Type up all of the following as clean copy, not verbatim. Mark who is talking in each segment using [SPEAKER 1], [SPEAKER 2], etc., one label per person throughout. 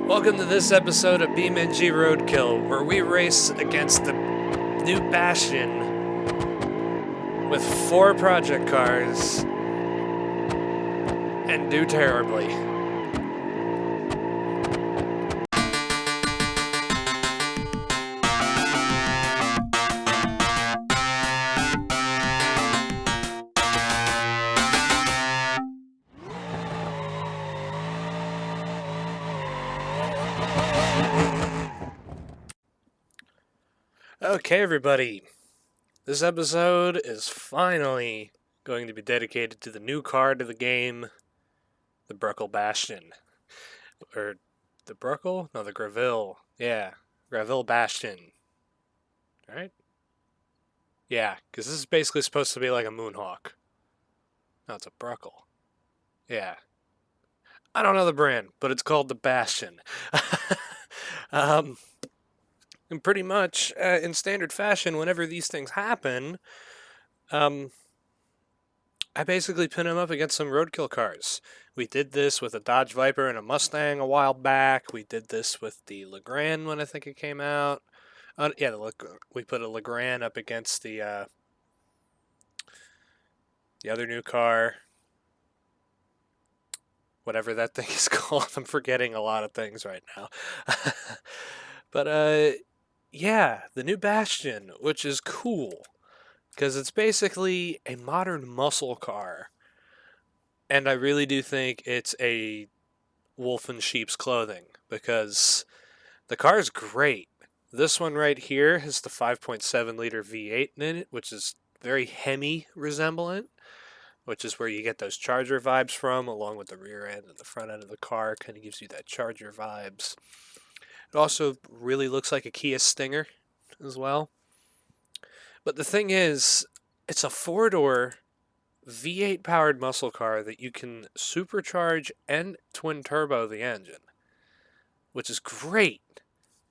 [SPEAKER 1] Welcome to this episode of BeamNG Roadkill, where we race against the new Bastion with 4 project cars and do terribly. Okay, everybody. This episode is finally going to be dedicated to the new car to the game, the Bruckle Bastion. Or the Bruckle? No, the Graville. Yeah, Graville Bastion. Right? Yeah, because this is basically supposed to be like a Moonhawk. No, it's a Bruckle. Yeah. I don't know the brand, but it's called the Bastion. And pretty much, in standard fashion, whenever these things happen, I basically pin them up against some roadkill cars. We did this with a Dodge Viper and a Mustang a while back. We did this with the Legrand when I think it came out. We put a Legrand up against the other new car. Whatever that thing is called. I'm forgetting a lot of things right now. But, yeah, the new Bastion, which is cool. Because it's basically a modern muscle car. And I really do think it's a wolf in sheep's clothing. Because the car is great. This one right here has the 5.7 liter V8 in it, which is very Hemi resemblant. Which is where you get those Charger vibes from, along with the rear end and the front end of the car. Kind of gives you that Charger vibes. It also really looks like a Kia Stinger as well. But the thing is, it's a 4-door V8 powered muscle car that you can supercharge and twin turbo the engine, which is great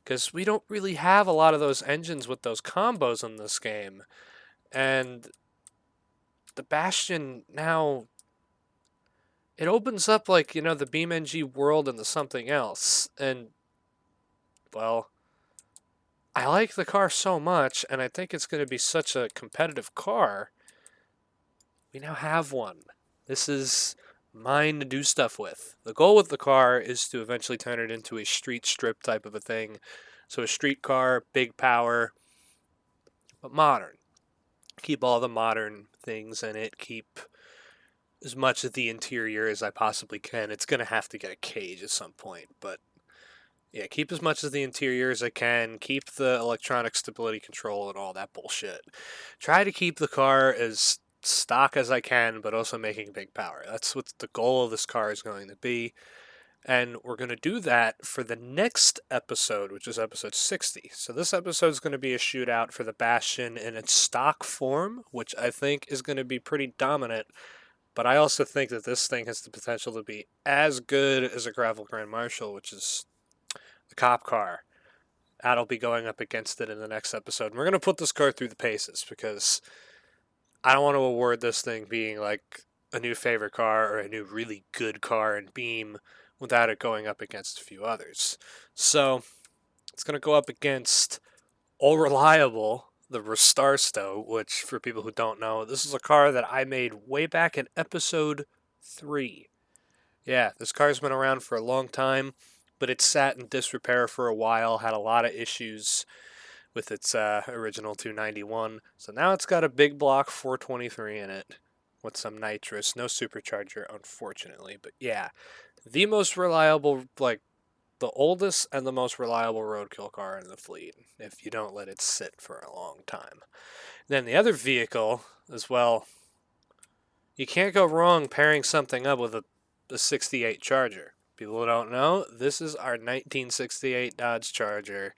[SPEAKER 1] because we don't really have a lot of those engines with those combos in this game. And the Bastion now, it opens up like, the BeamNG world into something else. And, well, I like the car so much, and I think it's going to be such a competitive car. We now have one. This is mine to do stuff with. The goal with the car is to eventually turn it into a street strip type of a thing. So a street car, big power, but modern. Keep all the modern things in it. Keep as much of the interior as I possibly can. It's going to have to get a cage at some point, but yeah, keep as much of the interior as I can. Keep the electronic stability control and all that bullshit. Try to keep the car as stock as I can, but also making big power. That's what the goal of this car is going to be. And we're going to do that for the next episode, which is episode 60. So this episode is going to be a shootout for the Bastion in its stock form, which I think is going to be pretty dominant. But I also think that this thing has the potential to be as good as a Gravel Grand Marshal, which is the cop car. That'll be going up against it in the next episode. And we're going to put this car through the paces because I don't want to award this thing being like a new favorite car or a new really good car in Beam without it going up against a few others. So it's going to go up against All Reliable, the Restarsto, which for people who don't know, this is a car that I made way back in episode 3. Yeah, this car's been around for a long time, but it sat in disrepair for a while, had a lot of issues with its original 291. So now it's got a big block 423 in it with some nitrous, no supercharger, unfortunately. But yeah, the most reliable, like the oldest and the most reliable roadkill car in the fleet, if you don't let it sit for a long time. Then the other vehicle as well, you can't go wrong pairing something up with a 68 Charger. People who don't know, this is our 1968 Dodge Charger.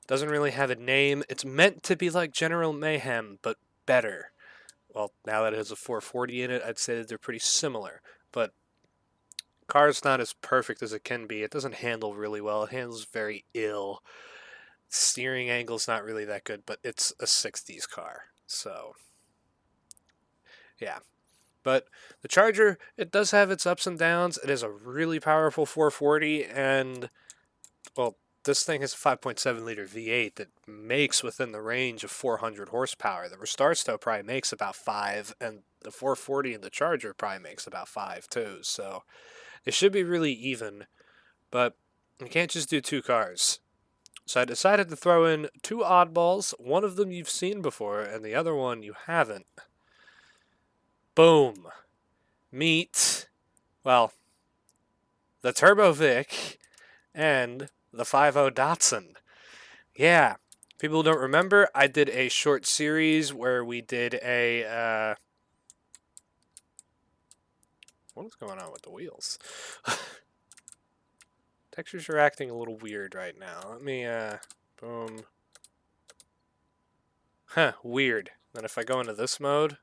[SPEAKER 1] Doesn't really have a name. It's meant to be like General Mayhem, but better. Well, now that it has a 440 in it, I'd say that they're pretty similar. But car's not as perfect as it can be. It doesn't handle really well. It handles very ill. Steering angle's not really that good, but it's a 60s car. So, yeah. But the Charger, it does have its ups and downs. It is a really powerful 440, and, well, this thing has a 5.7 liter V8 that makes within the range of 400 horsepower. The Restart Stow probably makes about 5, and the 440 in the Charger probably makes about 5 too. So it should be really even, but you can't just do two cars. So I decided to throw in two oddballs. One of them you've seen before, and the other one you haven't. Boom. Meet, well, the Turbo Vic and the 5.0 Datsun. Yeah, people who don't remember, I did a short series where we did a, what is going on with the wheels? Textures are acting a little weird right now. Let me, boom. Huh, weird. Then if I go into this mode,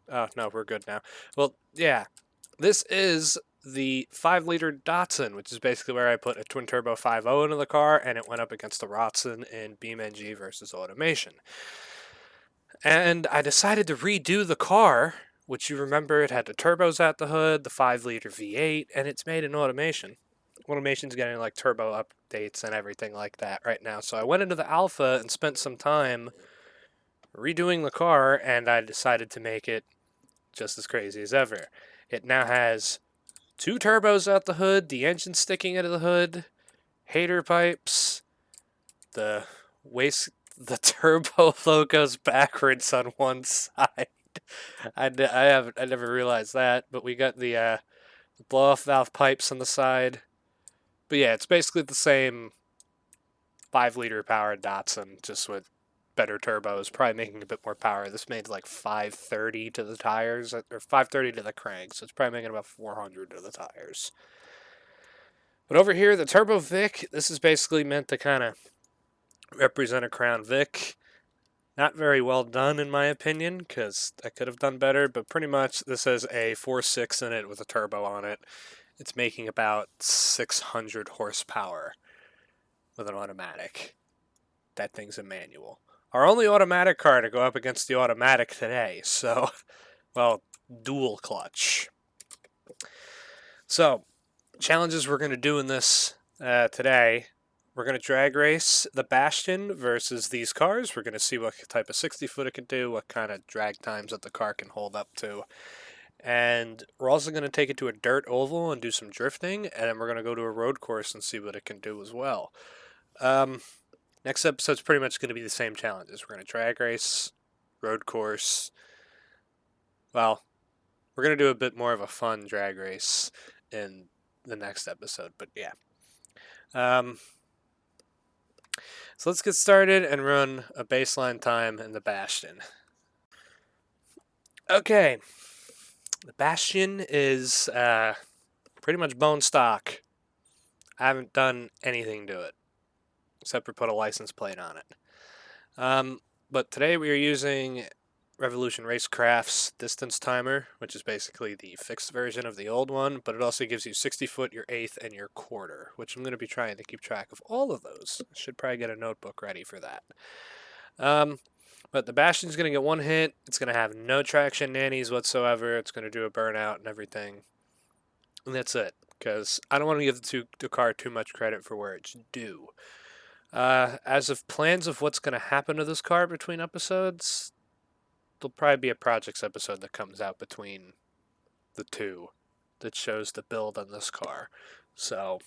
[SPEAKER 1] oh, no, we're good now. Well, yeah, this is the 5-liter Datsun, which is basically where I put a twin-turbo 5.0 into the car, and it went up against the Datsun in BeamNG versus Automation. And I decided to redo the car, which you remember it had the turbos at the hood, the 5-liter V8, and it's made in Automation. Automation's getting like turbo updates and everything like that right now. So I went into the alpha and spent some time redoing the car, and I decided to make it just as crazy as ever. It now has two turbos out the hood, the engine sticking out of the hood, hater pipes, the turbo logo's backwards on one side. I never realized that, but we got the blow-off valve pipes on the side. But yeah, it's basically the same 5-liter powered Datsun, just with better turbos, probably making a bit more power. This made like 530 to the tires, or 530 to the crank, so it's probably making about 400 to the tires. But over here, the Turbo Vic, this is basically meant to kind of represent a Crown Vic. Not very well done, in my opinion, because I could have done better, but pretty much this has a 4.6 in it with a turbo on it. It's making about 600 horsepower with an automatic. That thing's a manual. Our only automatic car to go up against the automatic today, so, well, dual clutch. So, challenges we're going to do in this today, we're going to drag race the Bastion versus these cars. We're going to see what type of 60-foot it can do, what kind of drag times that the car can hold up to. And we're also going to take it to a dirt oval and do some drifting, and then we're going to go to a road course and see what it can do as well. Next episode's pretty much going to be the same challenges. We're going to drag race, road course. Well, we're going to do a bit more of a fun drag race in the next episode, but yeah. So let's get started and run a baseline time in the Bastion. Okay. The Bastion is pretty much bone stock. I haven't done anything to it, except for put a license plate on it. But today we are using Revolution Racecraft's distance timer, which is basically the fixed version of the old one, but it also gives you 60-foot, your eighth, and your quarter, which I'm going to be trying to keep track of all of those. I should probably get a notebook ready for that. But the Bastion's going to get one hit. It's going to have no traction nannies whatsoever. It's going to do a burnout and everything. And that's it, because I don't want to give the car too much credit for where it's due. As of plans of what's going to happen to this car between episodes, there'll probably be a projects episode that comes out between the two that shows the build on this car. So,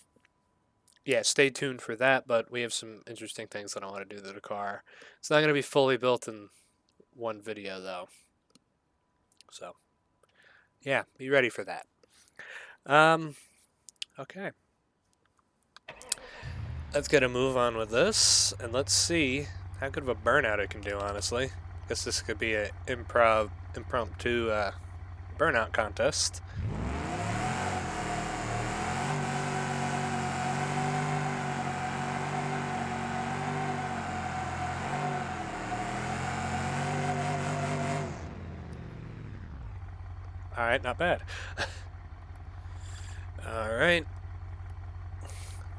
[SPEAKER 1] yeah, stay tuned for that, but we have some interesting things that I want to do to the car. It's not going to be fully built in one video, though. So, yeah, be ready for that. Okay. Let's get a move on with this, and let's see how good of a burnout it can do, honestly. Guess this could be an impromptu burnout contest. Alright, not bad. Alright.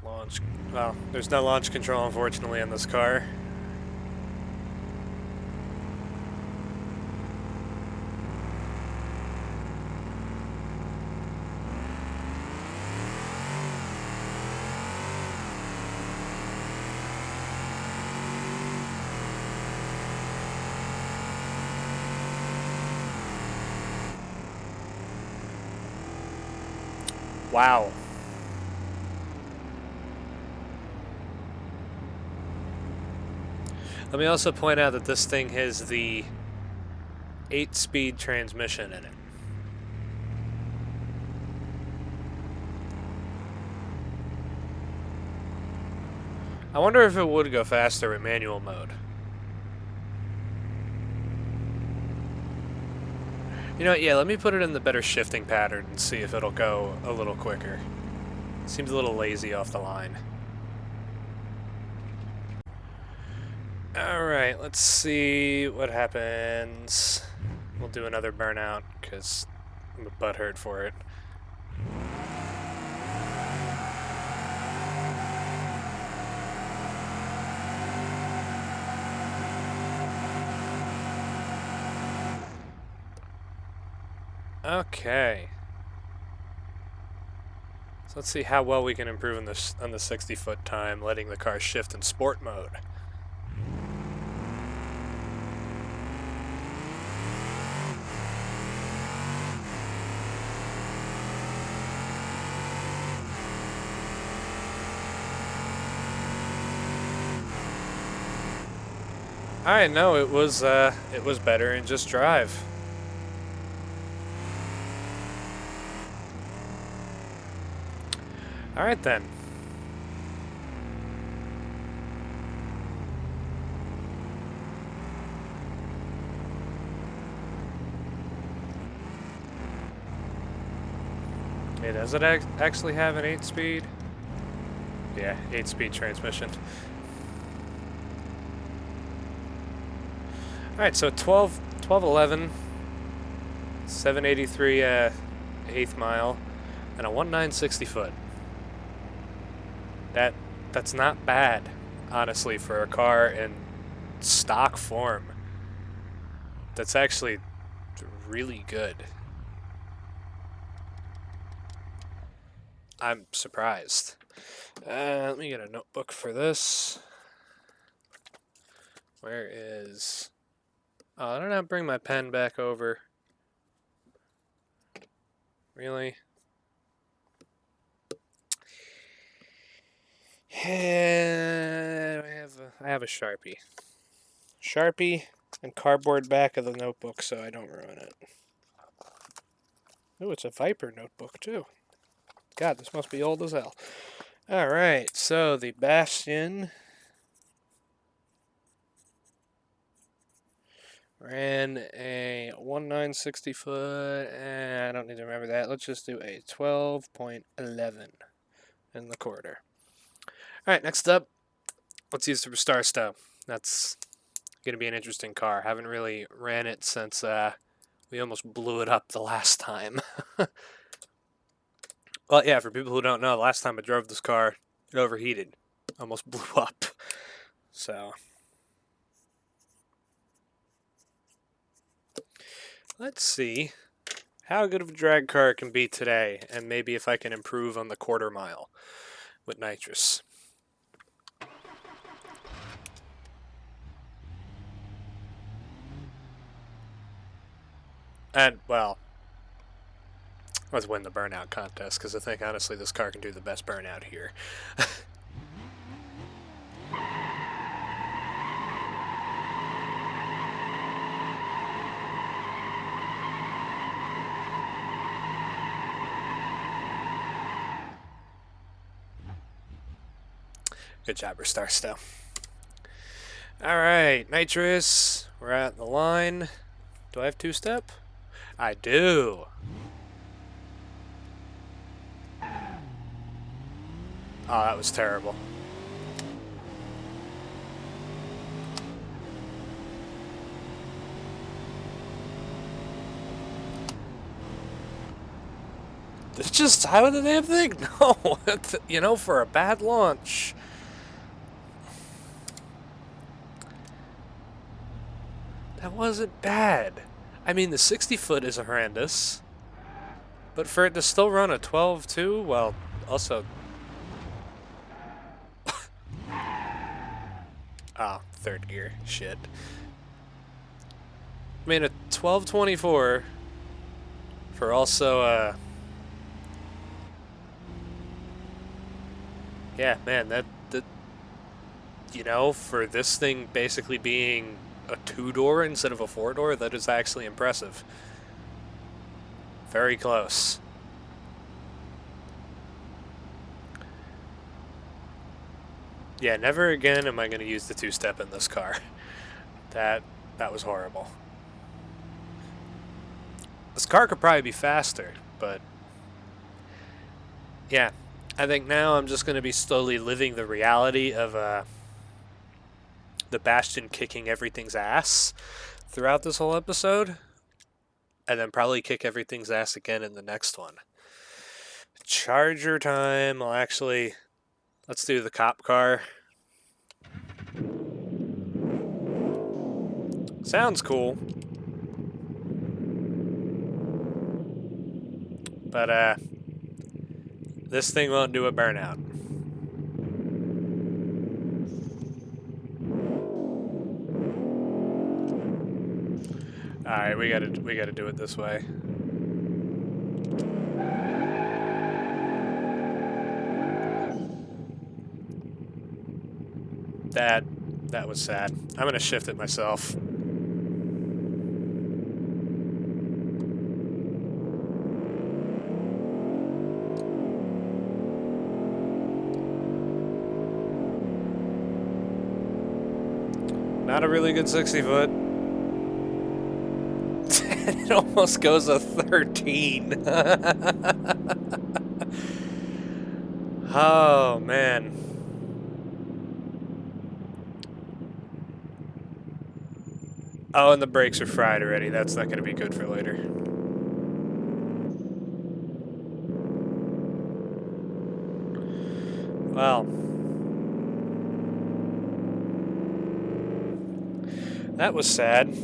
[SPEAKER 1] Launch. Well, there's no launch control, unfortunately, on this car. Wow. Let me also point out that this thing has the 8-speed transmission in it. I wonder if it would go faster in manual mode. You know what, yeah, let me put it in the better shifting pattern and see if it'll go a little quicker. Seems a little lazy off the line. Alright, let's see what happens. We'll do another burnout, because I'm a butthurt for it. Okay. So let's see how well we can improve on the 60-foot time, letting the car shift in sport mode. Alright, no, it was better in just drive. Alright then. Hey, does it actually have an 8-speed? Yeah, 8-speed transmission. Alright, so 1211, 783 eighth mile, and a 1960 foot. That's not bad, honestly, for a car in stock form. That's actually really good. I'm surprised. Let me get a notebook for this. Where is... Oh, I don't know, bring my pen back over. Really? I have a Sharpie. Sharpie and cardboard back of the notebook so I don't ruin it. Oh, it's a Viper notebook too. God, this must be old as hell. Alright, so the Bastion ran a 1960 foot, and I don't need to remember that. Let's just do a 12.11 in the quarter. Alright, next up, let's use Superstar Stow. That's going to be an interesting car. Haven't really ran it since we almost blew it up the last time. Well, yeah, for people who don't know, the last time I drove this car, it overheated. Almost blew up. So... let's see how good of a drag car it can be today, and maybe if I can improve on the quarter mile with nitrous. And, well, let's win the burnout contest, because I think, honestly, this car can do the best burnout here. Good job, Star Stow. Alright, nitrous. We're at the line. Do I have two-step? I do. Oh, that was terrible. It's just, how did the damn thing? No, you know, for a bad launch. That wasn't bad. I mean, the 60 foot is horrendous. But for it to still run a 12.2, well, also... Ah, third gear. Shit. I mean, a 12.24 for also Yeah, man, that you know, for this thing basically being a 2-door instead of a 4-door, that is actually impressive. Very close. Yeah, never again am I going to use the 2-step in this car. That was horrible. This car could probably be faster, but yeah, I think now I'm just going to be slowly living the reality of the Bastion kicking everything's ass throughout this whole episode, and then probably kick everything's ass again in the next one. Charger time. Let's do the cop car. Sounds cool. But this thing won't do a burnout. Alright, we gotta do it this way. That was sad. I'm gonna shift it myself. Not a really good 60-foot. It almost goes a 13. Oh, man. Oh, and the brakes are fried already. That's not going to be good for later. Well. That was sad.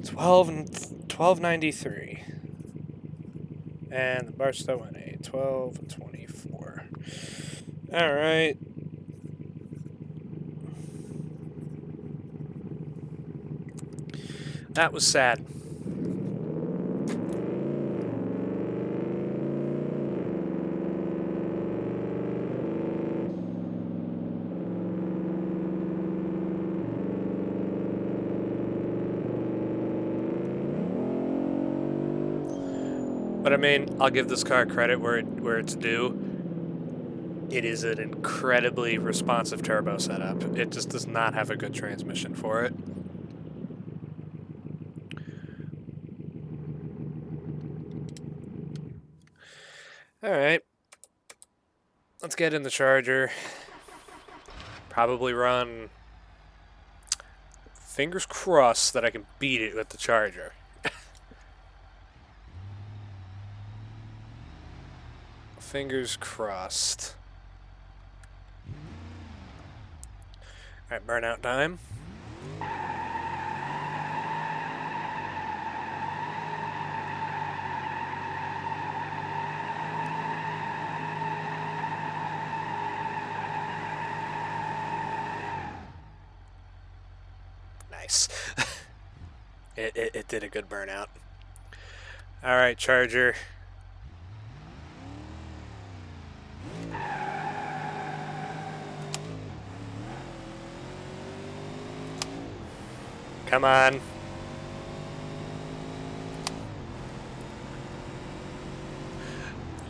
[SPEAKER 1] $12.93. And the bar still went a $12.24. Alright. That was sad. But I mean, I'll give this car credit where it's due. It is an incredibly responsive turbo setup. It just does not have a good transmission for it. Alright. Let's get in the Charger. Probably run... Fingers crossed that I can beat it with the Charger. Fingers crossed. Alright, burnout time. Nice. It did a good burnout. Alright, Charger. Come on.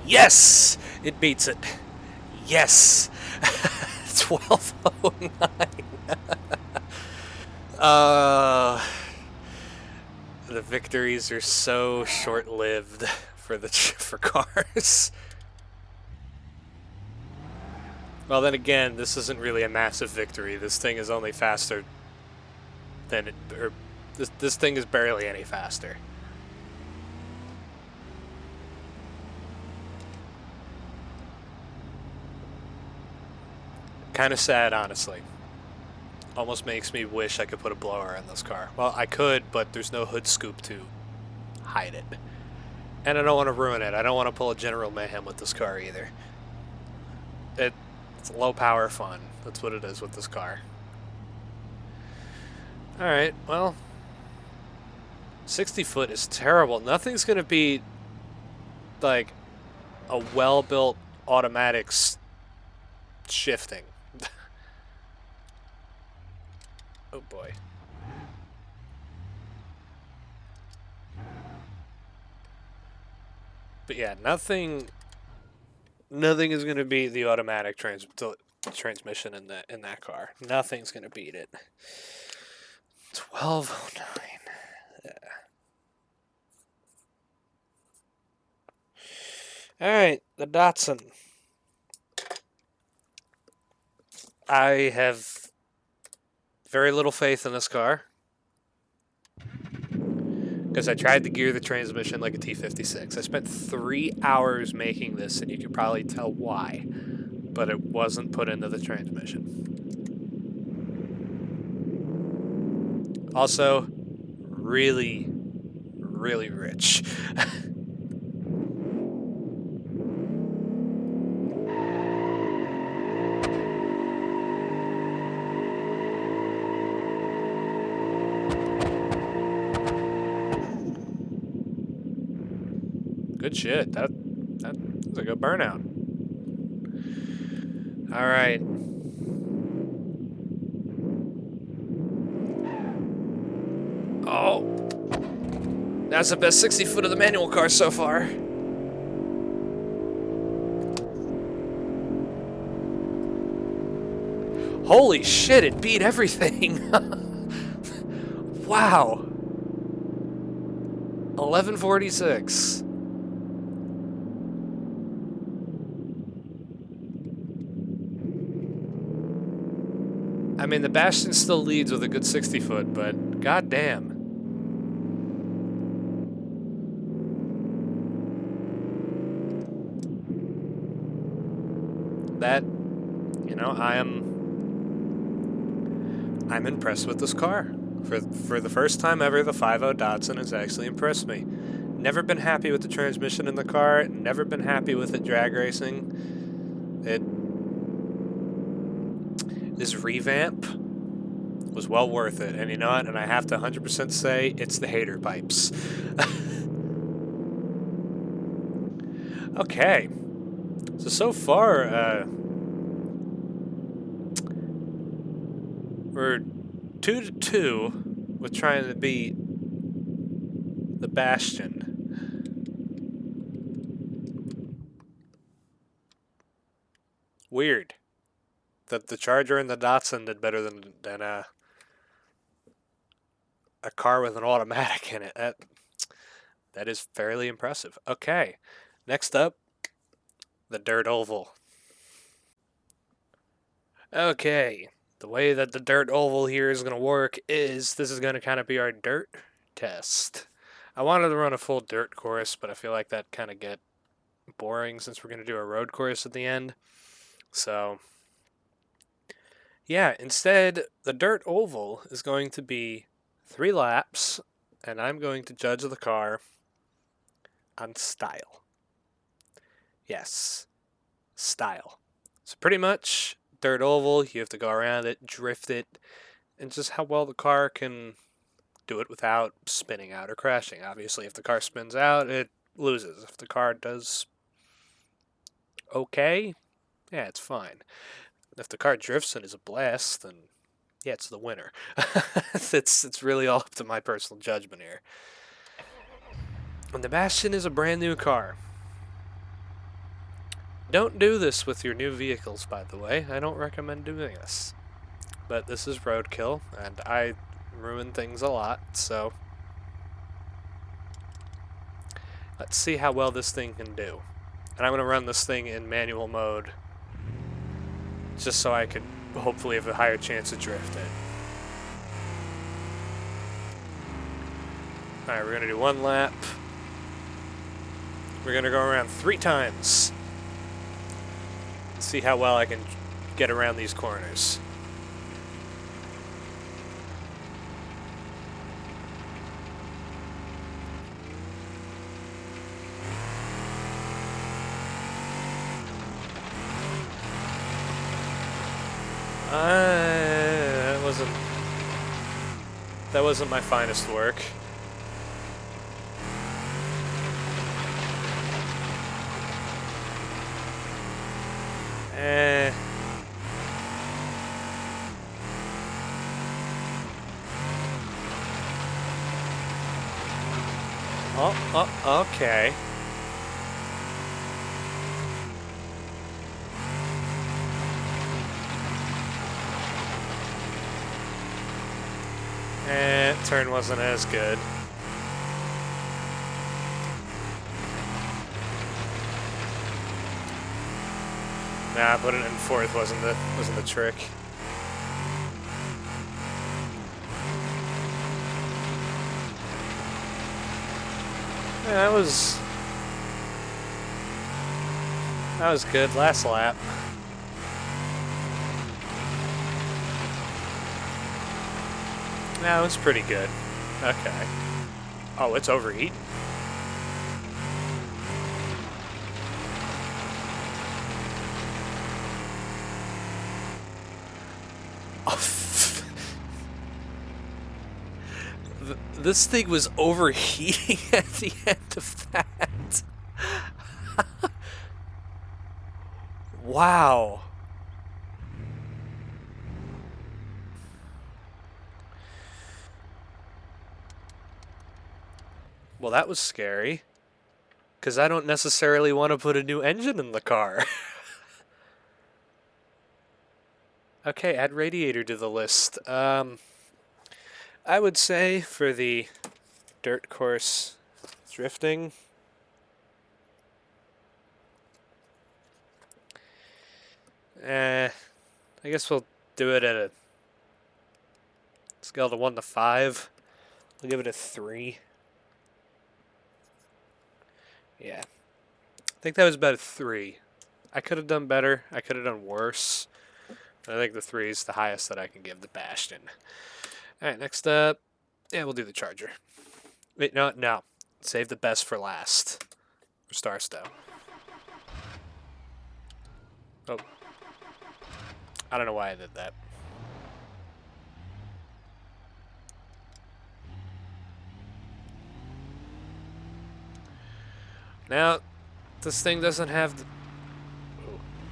[SPEAKER 1] Yes! It beats it. Yes! 12:09. The victories are so short-lived for cars. Well, then again, this isn't really a massive victory. This thing is only faster than it, or this thing is barely any faster. Kind of sad, honestly. Almost makes me wish I could put a blower in this car. Well, I could, but there's no hood scoop to hide it. And I don't want to ruin it. I don't want to pull a General Mayhem with this car either. It's low power fun. That's what it is with this car. Alright, well, 60 foot is terrible. Nothing's going to beat like a well-built automatic shifting. Oh boy. But yeah, nothing is going to beat the automatic transmission in that car. Nothing's going to beat it. 1209. Yeah. All right, the Datsun. I have very little faith in this car because I tried to gear the transmission like a T56. I spent 3 hours making this, and you can probably tell why, but it wasn't put into the transmission. Also, really, really rich. Good shit. That was a good burnout. All right. Oh, that's the best 60 foot of the manual car so far. Holy shit, it beat everything. Wow. 1146. I mean, the Bastion still leads with a good 60 foot, but goddamn. That, you know, I'm impressed with this car. For the first time ever, the 5.0 Datsun has actually impressed me. Never been happy with the transmission in the car. Never been happy with it drag racing. This revamp was well worth it. And you know what? And I have to 100% say it's the hater pipes. Okay. So far, we're 2-2 with trying to beat the Bastion. Weird that the Charger and the Datsun did better than a car with an automatic in it. That is fairly impressive. Okay, next up, the Dirt Oval. Okay, the way that the Dirt Oval here is going to work is this is going to kind of be our dirt test. I wanted to run a full dirt course, but I feel like that kind of get boring since we're going to do a road course at the end. So, yeah, instead, the Dirt Oval is going to be 3 laps, and I'm going to judge the car on style. Yes, style. So pretty much, Dirt Oval, you have to go around it, drift it, and just how well the car can do it without spinning out or crashing. Obviously, if the car spins out, it loses. If the car does okay, yeah, it's fine. If the car drifts and is a blast, then yeah, it's the winner. It's really all up to my personal judgment here. And the Bastion is a brand new car. Don't do this with your new vehicles, by the way. I don't recommend doing this. But this is Roadkill, and I ruin things a lot, so let's see how well this thing can do. And I'm going to run this thing in manual mode just so I could hopefully have a higher chance of drifting. Alright, we're going to do 1 lap. We're going to go around 3 times. Let's see how well I can get around these corners. That wasn't my finest work. Eh. Oh, okay. Turn wasn't as good. Nah, putting it in fourth wasn't the trick. Yeah, that was good. Last lap. That was pretty good. Okay. Oh, it's overheating. This thing was overheating at the end of that. Wow. Well, that was scary. Because I don't necessarily want to put a new engine in the car. Okay, add radiator to the list. I would say for the dirt course drifting, I guess we'll do it at a scale of 1 to 5. We'll give it a 3. Yeah. I think that was about a 3. I could have done better. I could have done worse. I think the 3 is the highest that I can give the Bastion. Alright, next up, yeah, we'll do the Charger. Wait, no. Save the best for last. For Star Stow. Oh. I don't know why I did that. Now, this thing doesn't have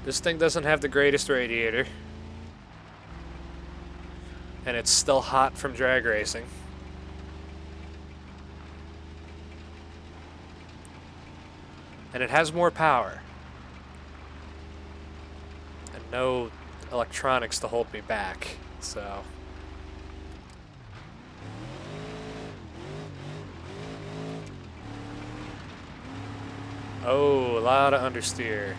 [SPEAKER 1] the greatest radiator. And it's still hot from drag racing. And it has more power. And no electronics to hold me back, so... Oh, a lot of understeer.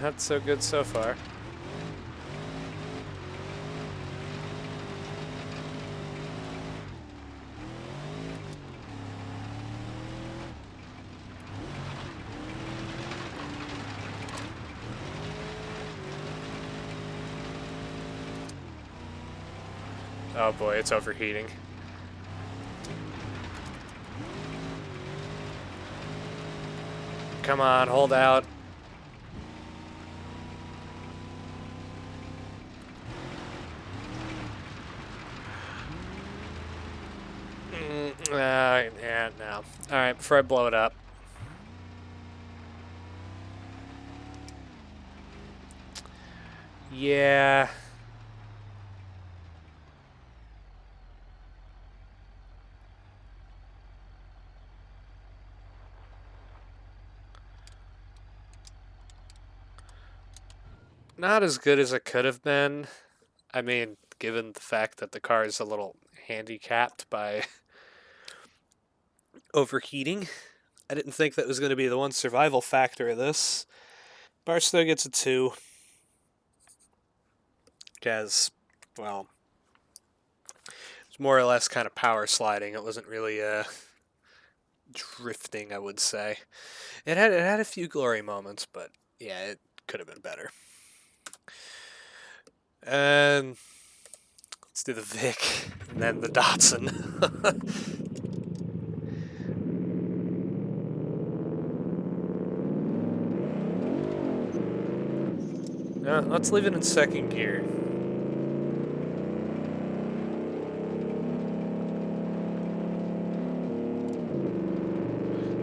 [SPEAKER 1] Not so good so far. Oh boy, it's overheating. Come on, hold out. Yeah, no. Alright, before I blow it up. Yeah. Not as good as it could have been. I mean, given the fact that the car is a little handicapped by overheating. I didn't think that was going to be the one survival factor of this. Barstow gets a 2. Because, well, it's more or less kind of power sliding. It wasn't really drifting, I would say. It had a few glory moments, but yeah, it could have been better. And let's do the Vic and then the Datsun. Let's leave it in second gear.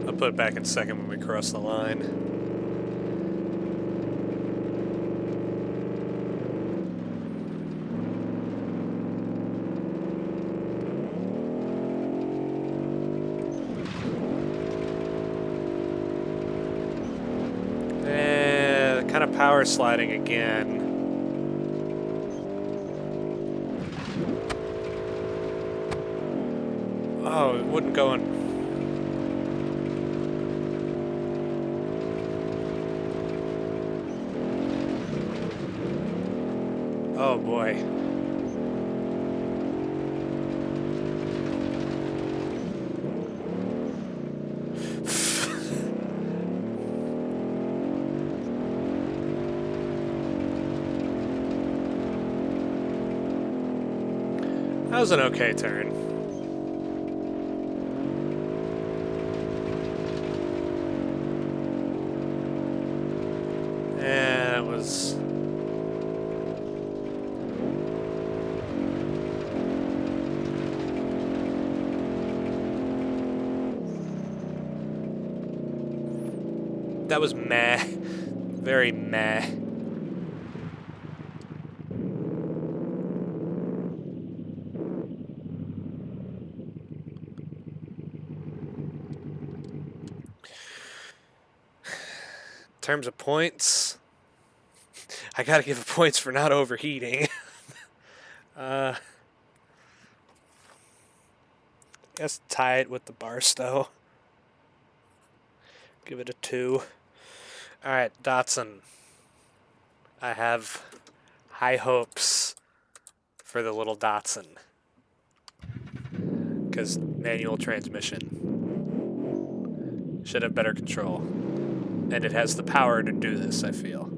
[SPEAKER 1] I'll put it back in second when we cross the line. Kind of power sliding again. Oh, it wouldn't go in. Oh boy. That was an okay turn. And it was... That was meh. Very meh. In terms of points, I gotta give points for not overheating. Guess tie it with the Barstow. Give it a 2. Alright, Datsun. I have high hopes for the little Datsun. Because manual transmission. Should have better control. And it has the power to do this, I feel.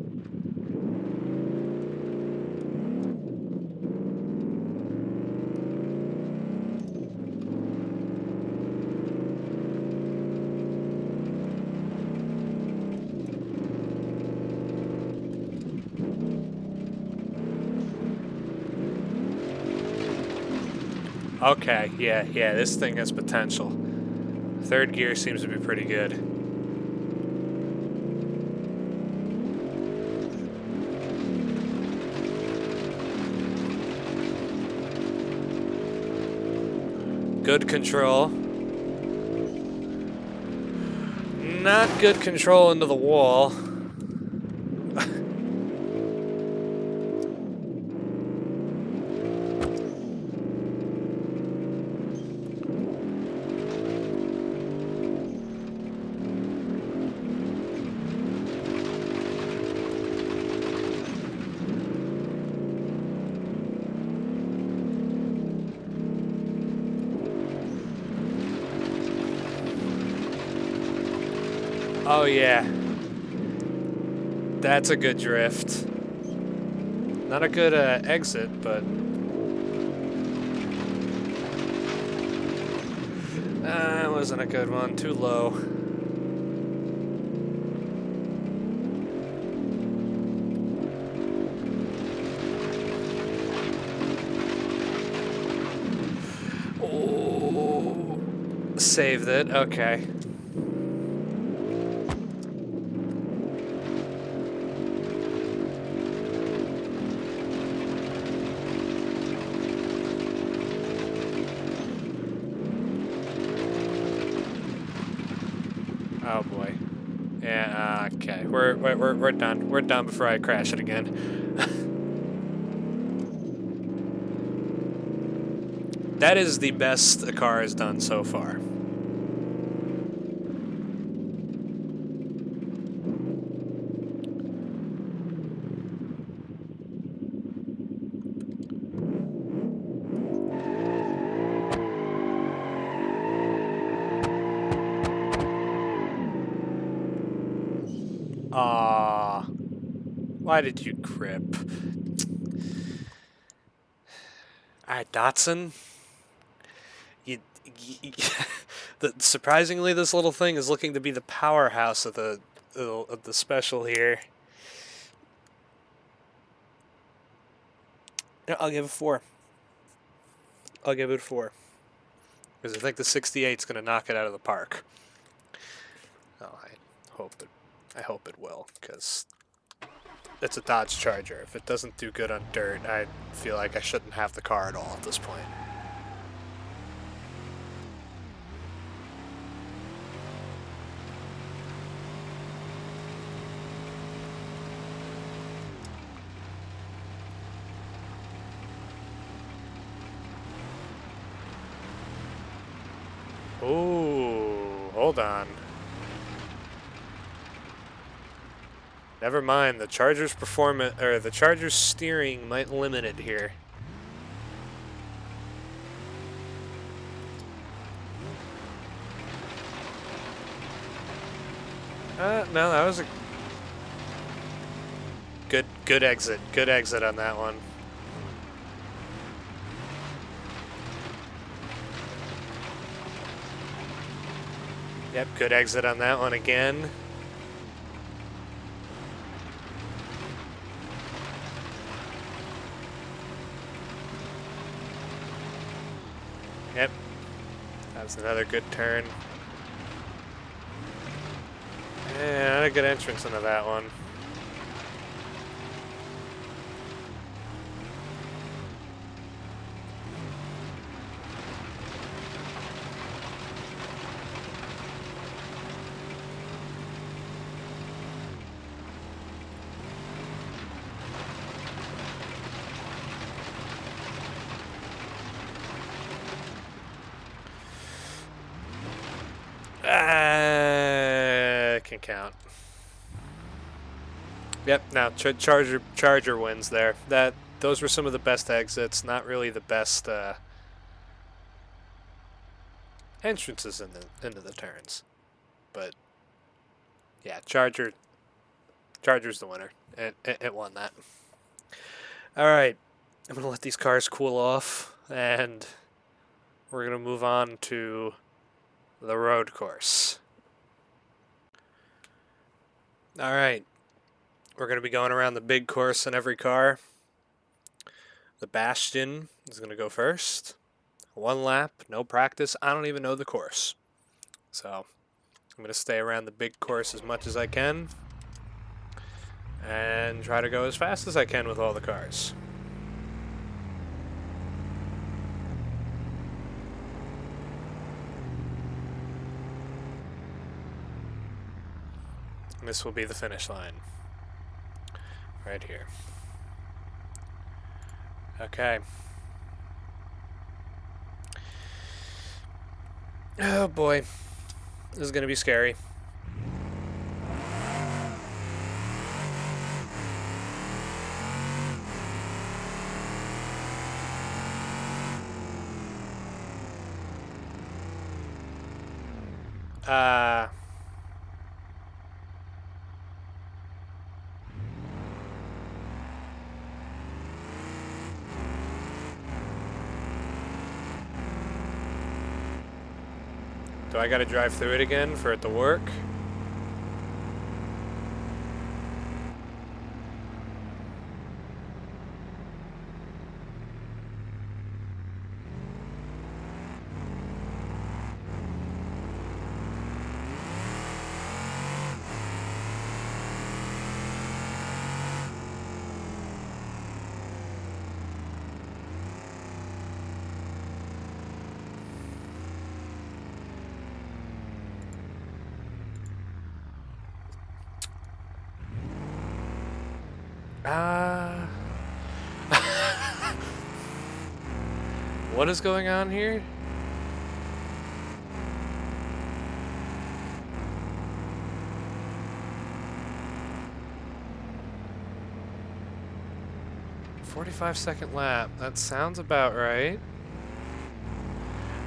[SPEAKER 1] Okay, yeah, this thing has potential. Third gear seems to be pretty good. Good control. Not good control into the wall. Oh yeah. That's a good drift. Not a good exit, but... That wasn't a good one. Too low. Oh, saved it. Okay. Oh boy. Yeah. Okay. We're done. We're done before I crash it again. That is the best a car has done so far. Why did you grip? Alright, Datsun. Surprisingly, this little thing is looking to be the powerhouse of the special here. Yeah, I'll give it 4. I'll give it 4. Because I think the 68's going to knock it out of the park. Oh, I hope it will, because it's a Dodge Charger. If it doesn't do good on dirt, I feel like I shouldn't have the car at all at this point. Ooh, hold on. Never mind, the Charger's performance, or the Charger's steering might limit it here. No, that was a good exit. Good exit on that one. Yep, good exit on that one again. Yep, that was another good turn. And not a good entrance into that one. Can count. Yep. Now Charger wins there. Those were some of the best exits. Not really the best entrances into the turns, but yeah, Charger's the winner. It won that. All right, I'm gonna let these cars cool off, and we're gonna move on to the road course. All right, we're going to be going around the big course in every car. The Bastion is going to go first. 1 lap, no practice. I don't even know the course. So I'm going to stay around the big course as much as I can and try to go as fast as I can with all the cars. And this will be the finish line. Right here. Okay. Oh boy. This is going to be scary. Do I gotta drive through it again for it to work? What is going on here? "45-second lap. That sounds about right.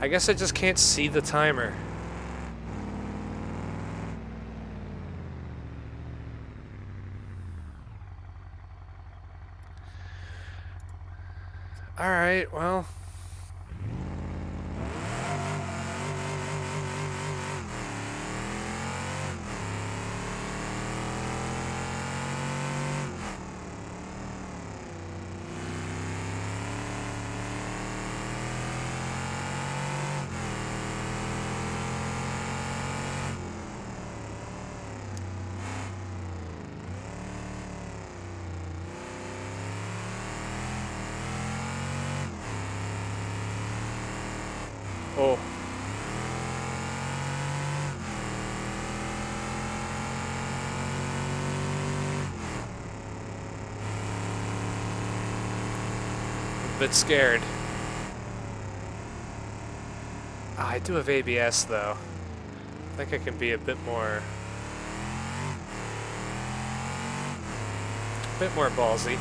[SPEAKER 1] I guess I just can't see the timer. Alright, well. Oh. A bit scared. Oh, I do have ABS though. I think I can be a bit more ballsy.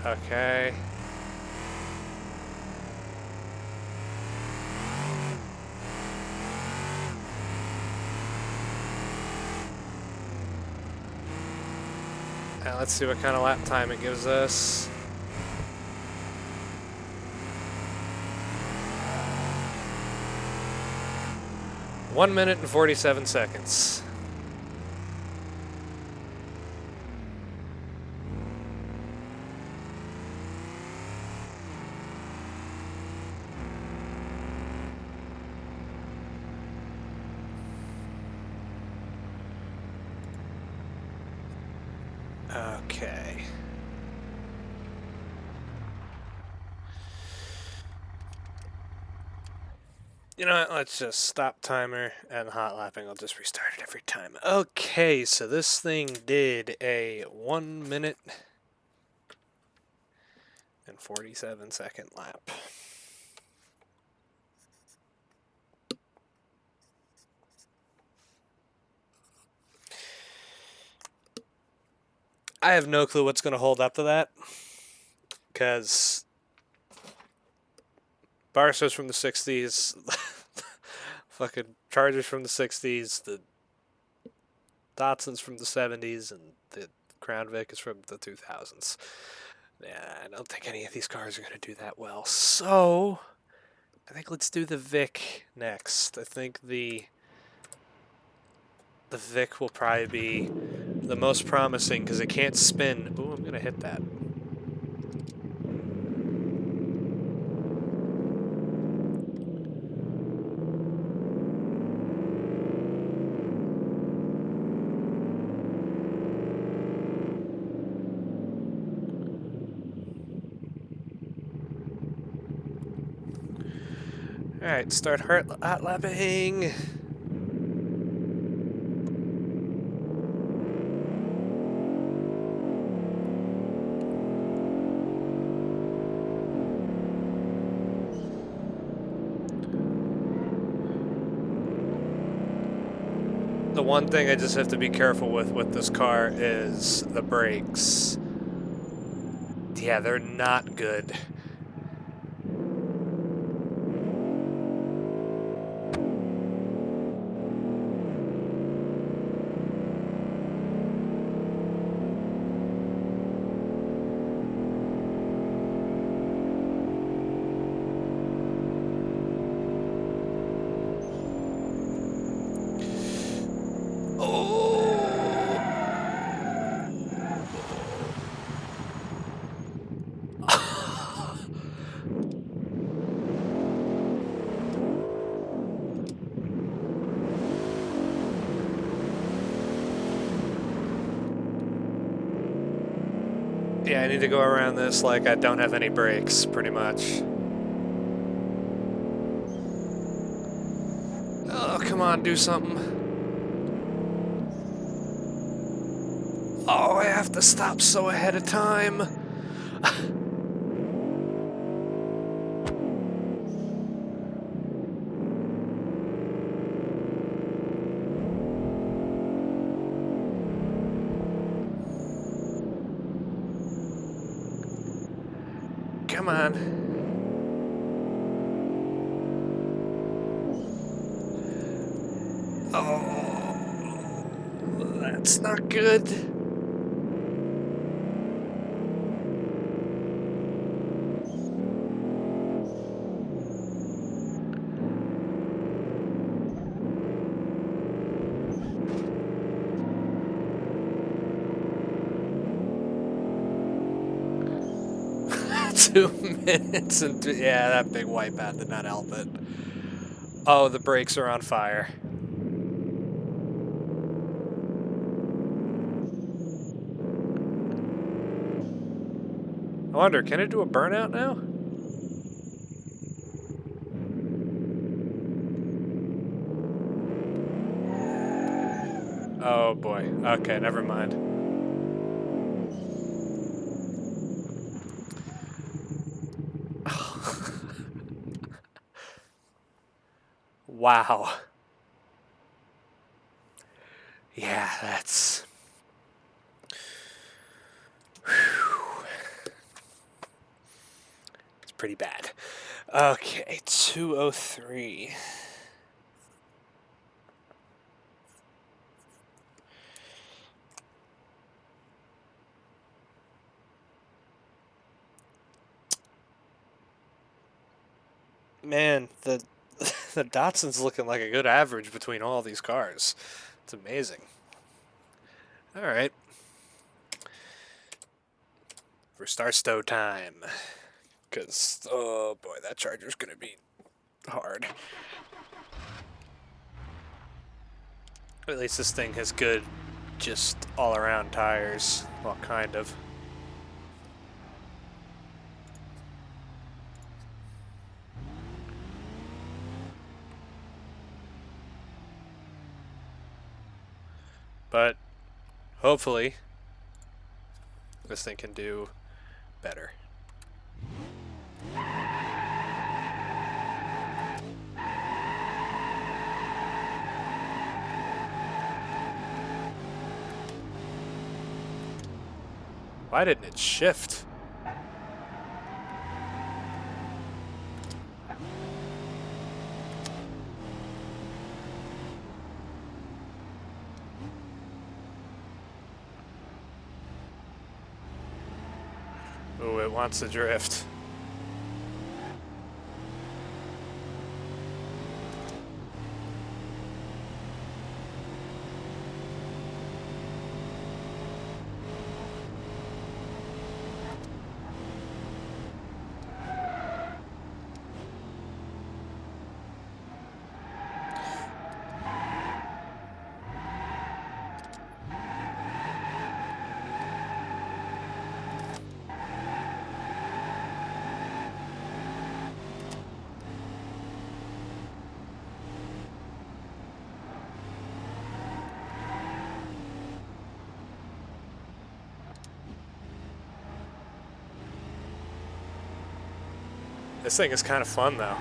[SPEAKER 1] Okay. Now let's see what kind of lap time it gives us. One minute and 47 seconds. Okay. You know what, let's just stop timer and hot lapping. I'll just restart it every time. Okay, so this thing did a 1 minute and 47-second lap. I have no clue what's going to hold up to that, because Barstow's from the 60s, fucking Chargers from the 60s, the Datsun's from the 70s, and the Crown Vic is from the 2000s. Yeah, I don't think any of these cars are going to do that well. So, I think let's do the Vic next. I think the Vic will probably be the most promising because it can't spin. Ooh, I'm going to hit that. Alright, start hot lapping. The one thing I just have to be careful with this car is the brakes. Yeah, they're not good. Yeah, I need to go around this like I don't have any brakes, pretty much. Oh, come on, do something. Oh, I have to stop so ahead of time. Come on. Oh, that's not good. 2 minutes and yeah, that big wipeout did not help it. Oh, the brakes are on fire. I wonder, can it do a burnout now? Oh boy. Okay, never mind. Wow. Yeah, that's... Whew. It's pretty bad. Okay, 203. Man, the the Datsun's looking like a good average between all these cars. It's amazing. All right. Restart stow time. Because, oh boy, that Charger's going to be hard. At least this thing has good, just all-around tires. Well, kind of. But hopefully this thing can do better. Why didn't it shift? Oh, it wants to drift. This thing is kind of fun, though.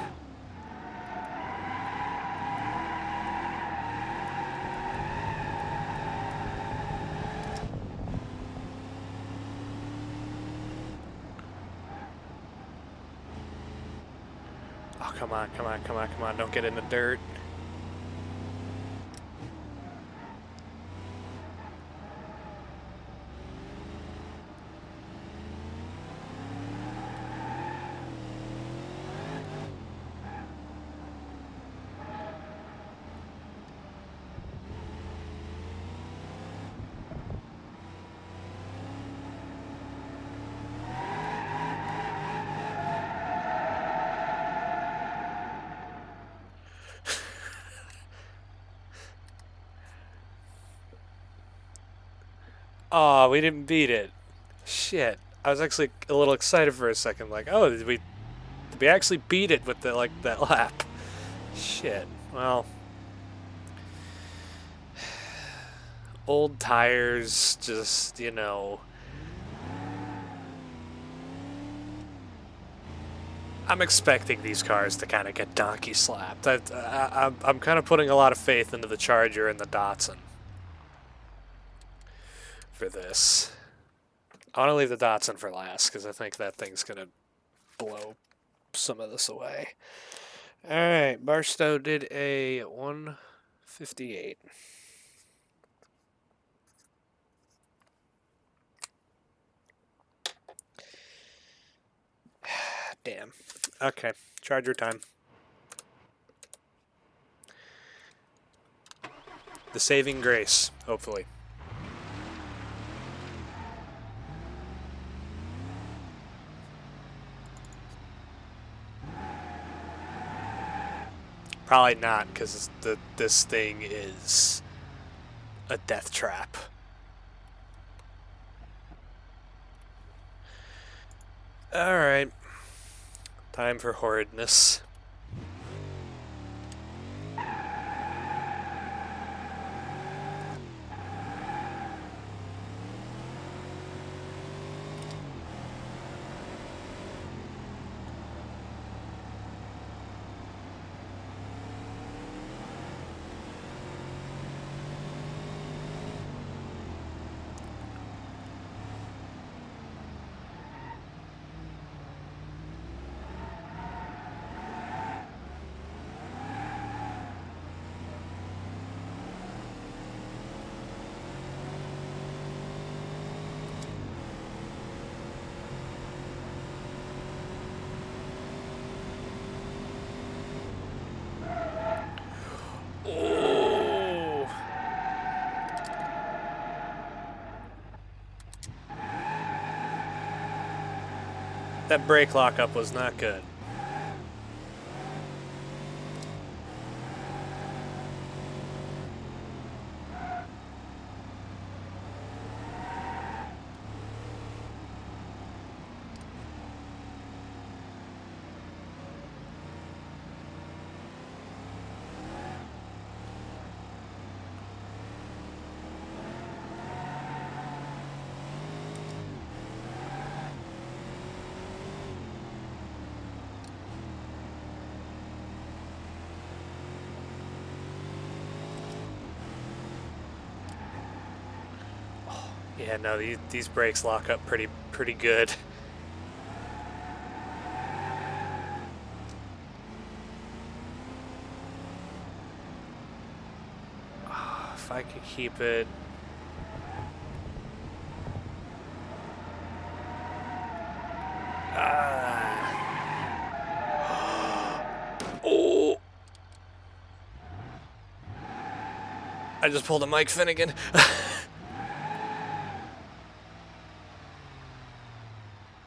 [SPEAKER 1] Oh, come on, come on, come on, come on. Don't get in the dirt. Oh, we didn't beat it. Shit. I was actually a little excited for a second, like, oh, did we actually beat it with the that lap? Shit. Well, old tires, just, you know. I'm expecting these cars to kind of get donkey slapped. I'm kind of putting a lot of faith into the Charger and the Datsun for this. I want to leave the Datsun for last because I think that thing's going to blow some of this away. All right, Barstow did a 158. Damn. Okay, Charger time. The saving grace, hopefully. Probably not, because this thing is a death trap. Alright. Time for horridness. Oh! That brake lockup was not good. Yeah, no, these brakes lock up pretty good. If I could keep it. Oh! I just pulled a Mike Finnegan.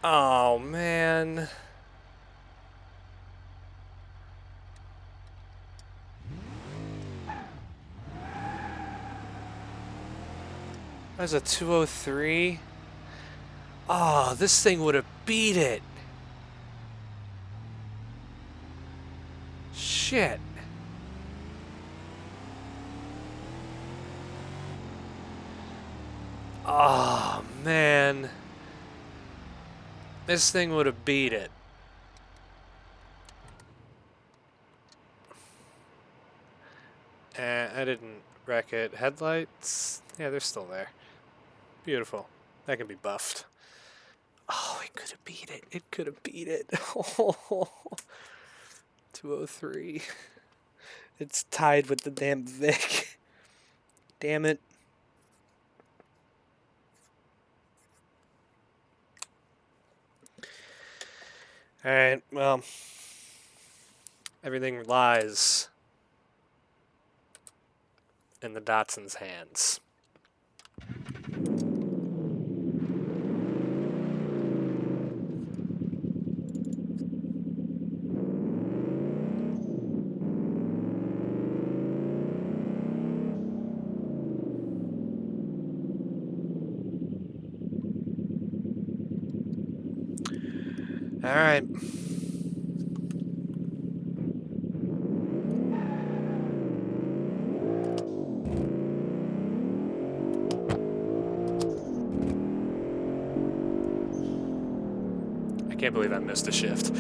[SPEAKER 1] Oh, man. That was a 203. Oh, this thing would have beat it. Shit. Oh, man. This thing would have beat it. I didn't wreck it. Headlights? Yeah, they're still there. Beautiful. That can be buffed. Oh, it could have beat it. It could have beat it. 203. It's tied with the damn Vic. Damn it. Alright, well. Everything lies in the Datsun's hands. Alright. I can't believe I missed a shift.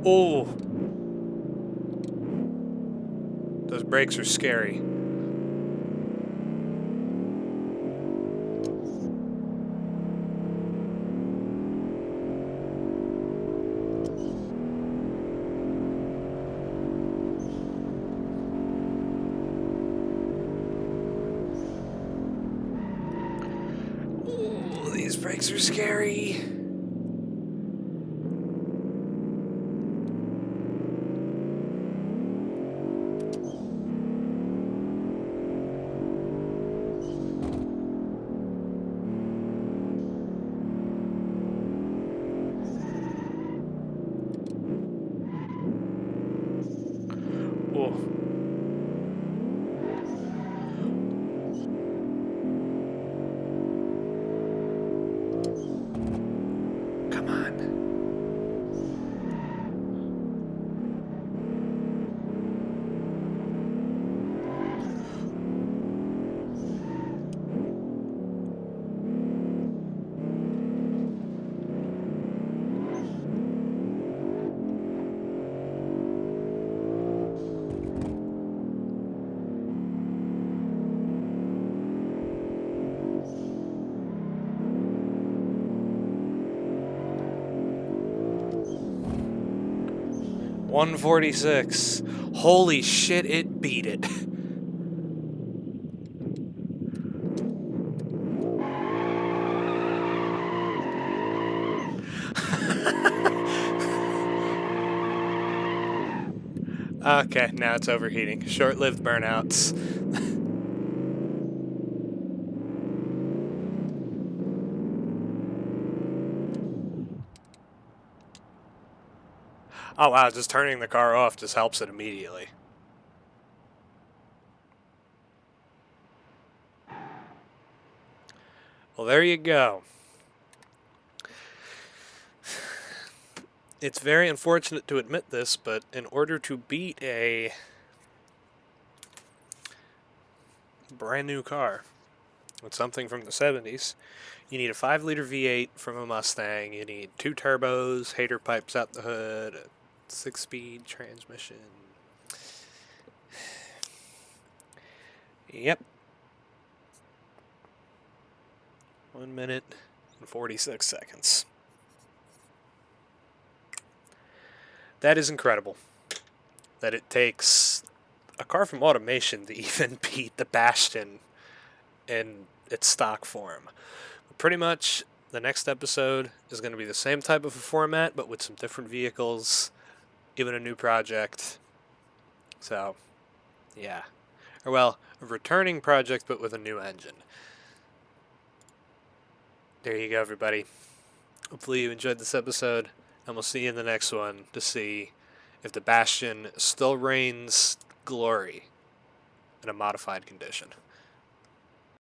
[SPEAKER 1] Oh! Those brakes are scary. Oh, these brakes are scary. 146. Holy shit, it beat it. Okay, now it's overheating. Short-lived burnouts. Oh wow, just turning the car off just helps it immediately. Well, there you go. It's very unfortunate to admit this, but in order to beat a brand new car with something from the 70s, you need a 5-liter V8 from a Mustang, you need 2 turbos, hater pipes out the hood, a 6-speed transmission. Yep. 1 minute and 46 seconds. That is incredible. That it takes a car from Automation to even beat the Bastion in its stock form. But pretty much, the next episode is going to be the same type of a format, but with some different vehicles, even a new project. So, yeah. Or, well, a returning project, but with a new engine. There you go, everybody. Hopefully you enjoyed this episode, and we'll see you in the next one to see if the Bastion still reigns glory in a modified condition.